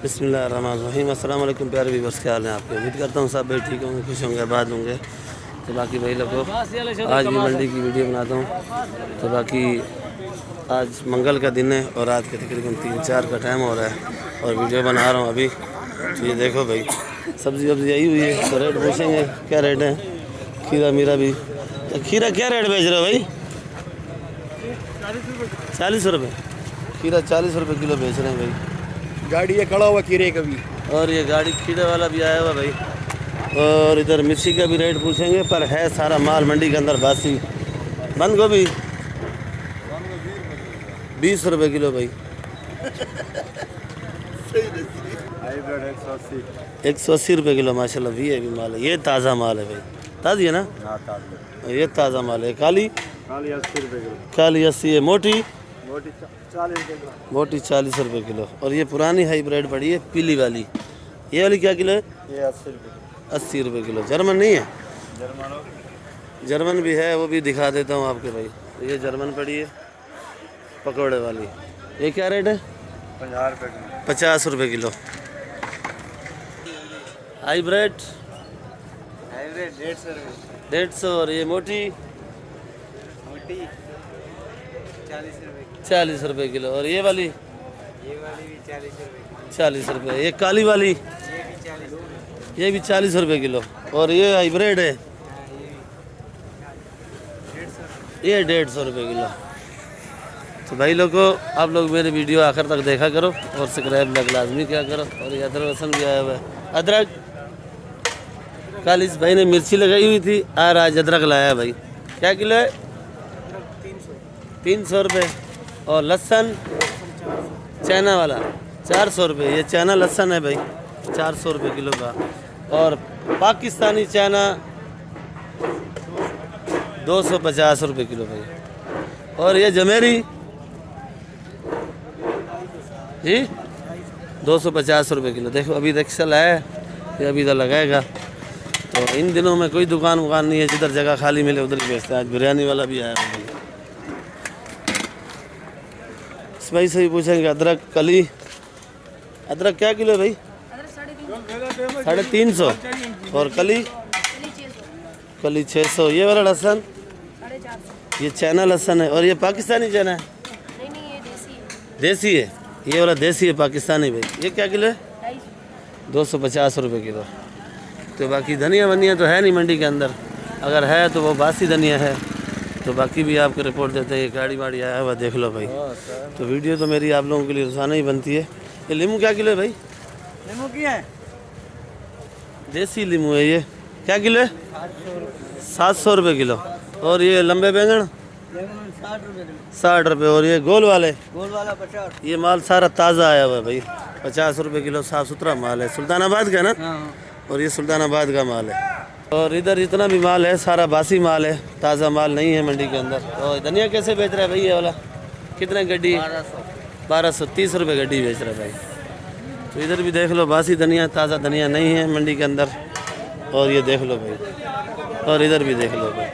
बिस्मिल्लाहिर्रहमानिर्रहीम। अस्सलाम वालेकुम प्यारे व्यूअर्स, क्या हाल है आपके। उम्मीद करता हूँ सब भाई ठीक होंगे, खुश होंगे, आबाद होंगे। तो बाकी भाई लोगों, आज भी मंडी की वीडियो बनाता हूँ। तो बाकी आज मंगल का दिन है और रात के तकरीबन 3-4 का टाइम हो रहा है और वीडियो बना रहा हूँ अभी। तो ये देखो भाई, सब्ज़ी वब्ज़ी आई हुई है। तो रेट पूछेंगे क्या रेट है। खीरा मीरा भी, तो खीरा क्या रेट बेच रहे हो भाई? 40 रुपये खीरा, 40 रुपये किलो बेच रहे हैं भाई। गाड़ी ये खड़ा हुआ खीरे का भी, और ये गाड़ी खीरे वाला भी आया हुआ भाई। और इधर मिर्ची का भी रेट पूछेंगे, पर है सारा माल मंडी के अंदर बासी। बंद गोभी 20 रुपये किलो भाई। 180 रुपये किलो माशाल्लाह। भी है भी माल है, ये ताज़ा माल है भाई। ताज़ी है ना? ये ताज़ा माल है। काली 80 रुपये किलो, काली 80 है। मोटी मोटी 40 रुपये किलो, मोटी 40 रुपये किलो। और ये पुरानी हाईब्रिड पड़ी है पीली वाली, ये वाली क्या किलो है? ये 80 रुपये किलो। 80 रुपये किलो। जर्मन नहीं है? जर्मन जर्मन भी है, वो भी दिखा देता हूँ आपके भाई। ये जर्मन पड़ी है पकौड़े वाली। ये क्या रेट है? 50 रुपये किलो, 50 रुपये किलो। हाईब्रिड 150 रुपये, 150। और ये मोटी मोटी 40 रुपये, 40 रुपये किलो। और ये वाली ये वाली भी 40 रुपये, 40 रुपये। ये काली वाली ये भी 40 रुपये, ये भी 40 रुपये किलो। और ये हाईब्रिड है, ये 150 रुपये किलो। तो भाई लोगों, आप लोग मेरे वीडियो आखिर तक देखा करो और सब्सक्राइब लाजमी क्या करो। और ये अदरक लहसुन भी आया हुआ है। अदरक कल इस भाई ने मिर्ची लगाई हुई थी, आज अदरक लाया भाई। क्या किलो है? 300 रुपये। और लहसुन चाइना वाला 400 रुपये। ये चाइना लहसुन है भाई, 400 रुपये किलो का। और पाकिस्तानी चाइना 250 रुपये किलो भाई। और ये जमेरी जी 250 रुपये किलो। देखो अभी रिक्शा है, ये अभी इधर लगाएगा। तो इन दिनों में कोई दुकान वुकान नहीं है, जिधर जगह खाली मिले उधर ही बेचते हैं। आज बिरयानी वाला भी आया भाई। इस भाई से भी पूछेंगे अदरक कली, अदरक क्या किलो है भाई? 350। और कली 600। ये वाला लहसुन, ये चाइना लहसुन है। और ये पाकिस्तानी चाइना है? देसी है। ये वाला देसी है, पाकिस्तानी भाई। ये क्या किलो है? 250 रुपये किलो। तो बाकी धनिया वनिया तो है नहीं मंडी के अंदर, अगर है तो वो बासी धनिया है। तो बाकी भी आपको रिपोर्ट देते हैं। ये गाड़ी वाड़ी आया हुआ देख लो भाई। तो वीडियो तो मेरी आप लोगों के लिए रोजाना ही बनती है। ये लीमू क्या किलो है भाई? नींबू की है, देसी लीमू है। ये क्या किलो है? 700 रुपये किलो। और ये लंबे बैंगन 60 रुपये किलो, 60 रुपये। और ये गोल वाले, गोल वाला 50। ये माल सारा ताज़ा आया हुआ है भाई, 50 रुपये किलो। साफ़ सुथरा माल है, सुल्तानाबाद का ना। और ये सुल्तानाबाद का माल है। और इधर जितना भी माल है सारा बासी माल है, ताज़ा माल नहीं है मंडी के अंदर। और धनिया कैसे बेच रहा है भाई ये वाला? कितने गड्डी? 1230 रुपये गड्डी बेच रहा है भाई। तो इधर भी देख लो, बासी धनिया, ताज़ा धनिया नहीं है मंडी के अंदर। और ये देख लो भाई, और इधर भी देख लो भाई।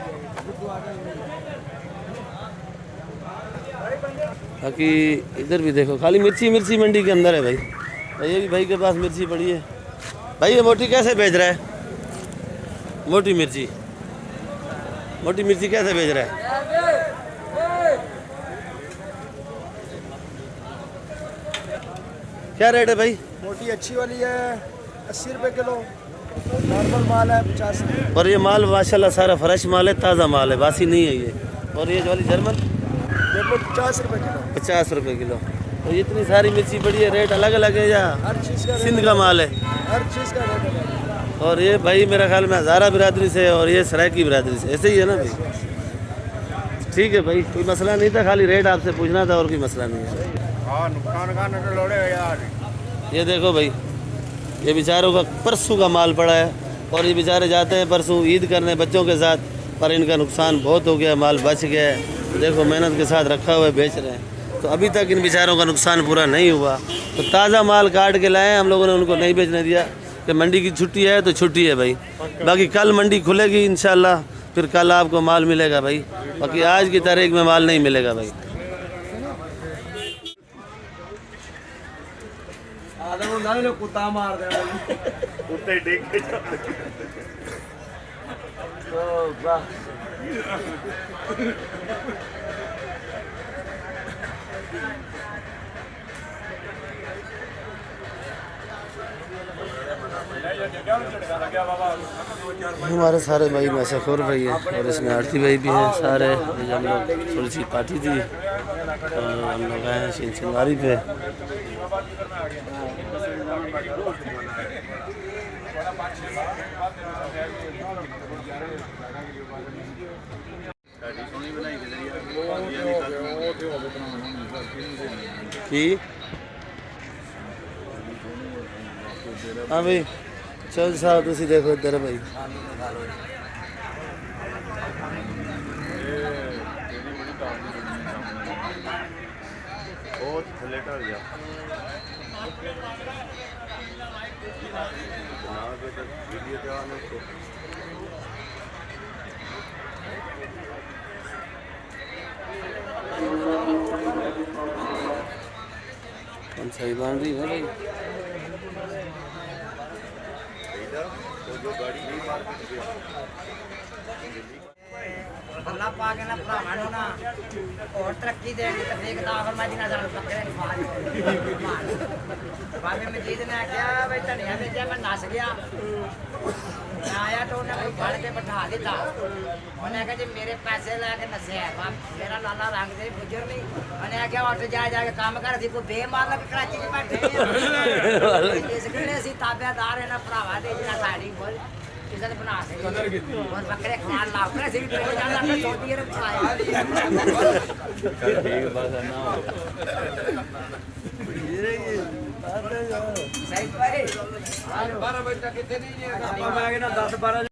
बाकी इधर भी देखो, खाली मिर्ची मिर्ची मंडी के अंदर है भाई। और ये भी भाई के पास मिर्ची पड़ी है भाई। ये मोटी कैसे बेच रहा है? मोटी मिर्ची कैसे बेच रहा है? क्या रेट है भाई? मोटी अच्छी वाली है 80 रुपये किलो, नॉर्मल माल है 50 रुपये। और ये माल माशाल्लाह सारा फ्रेश माल है, ताज़ा माल है, बासी नहीं है ये। और ये वाली जर्मन 50 रुपये किलो, 50 रुपये किलो। और इतनी सारी मिर्ची पड़ी है, रेट अलग अलग है या हर चीज़ का सिंध का माल है? हर चीज़ का रेट है। और ये भाई मेरा ख्याल में हज़ारा बिरादरी से और ये सरायकी बिरादरी से, ऐसे ही है ना भाई? ठीक है भाई, कोई मसला नहीं था, खाली रेट आपसे पूछना था और कोई मसला नहीं है। हाँ, नुकसान का न लोड़े यार। ये देखो भाई, ये बेचारों का परसों का माल पड़ा है। और ये बेचारे जाते हैं परसों ईद करने बच्चों के साथ, पर इनका नुकसान बहुत हो गया, माल बच गया है। देखो मेहनत के साथ रखा हुआ है, बेच रहे हैं। तो अभी तक इन बेचारों का नुकसान पूरा नहीं हुआ। तो ताज़ा माल काट के लाए, हम लोगों ने उनको नहीं बेचने दिया कि मंडी की छुट्टी है तो छुट्टी है भाई। बाकी कल मंडी खुलेगी इंशाल्लाह, फिर कल आपको माल मिलेगा भाई। बाकी आज की तारीख में माल नहीं मिलेगा भाई। ਤਾਂ ਹੁੰਦਾ ਨੇ ਕੁੱਤਾ ਮਾਰ ਦੇਣਾ ਉੱਤੇ ਡਿੱਗ ਕੇ ਓ ਵਾਹ हमारे सारे भाई में से खोल रही है और इसमें आरती भाई भी हैं सारे। ये हम लोग थोड़ी सी पार्टी थी और हम लोग आए हैं चिंगारी पे। की हाँ भाई चल साहब तुसी देखो इधर भाई बहुत थले ढल गया वीडियो सही बन रही है भाई। अल्लाह पाक ने भरावां नूं ना और तरक्की देंगे तो देखदा फरमाई ना जान बकरे बाबे मजीद ने आख्या भाई धनिया भेजा मैं नस गया मैं आया तो उन्हें कोई फड़ के बैठा दिता उन्हें आख्या जी मेरे पैसे लैके नस्या मेरा लाला रंग दे गुजर नहीं उन्हें आख्या उठ जा जाके काम कर सी कोई बेमार लग कराची च बैठे इस गले सी ताबेदार इन्हां भरावां दे जिन्हां साडी बोल इधर बना सके और बकरे खान लाओ कैसे भी ट्रेन जाना तो सऊदी अरब चलाया ठीक बात है ना सही भाई 12 बजे तक कितने नहीं है मैं ना 10 12